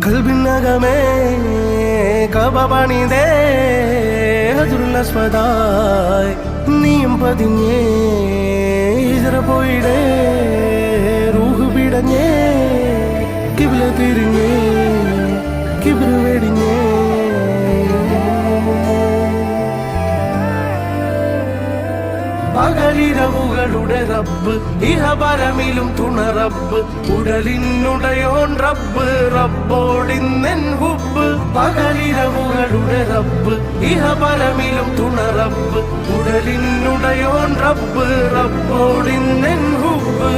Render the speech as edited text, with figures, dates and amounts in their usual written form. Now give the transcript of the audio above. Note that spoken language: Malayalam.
കൽബിനകമേ കബപണിതേ ഹജറുൽ നീയും പതിഞ്ഞേ ഹിജറ പോയിടേ റൂഹ് പിടഞ്ഞേ കിബില തിരിഞ്ഞേ കിബില വെടിഞ്ഞേ പകലിരവുകളുടെ റബ്ബ് ഇഹപരമിലും തുണ റബ്ബ് ഉടലിനുടയോൻ റബ്ബ് റബ്ബോടിന്നെൻ ഹുബ്ബ് പകലിരവുകളുടെ റബ്ബ് ഇഹപരമിലും തുണ റബ്ബ് ഉടലിനുടയോൻ റബ്ബ് റബ്ബോടിന്നെൻ ഹുബ്ബ്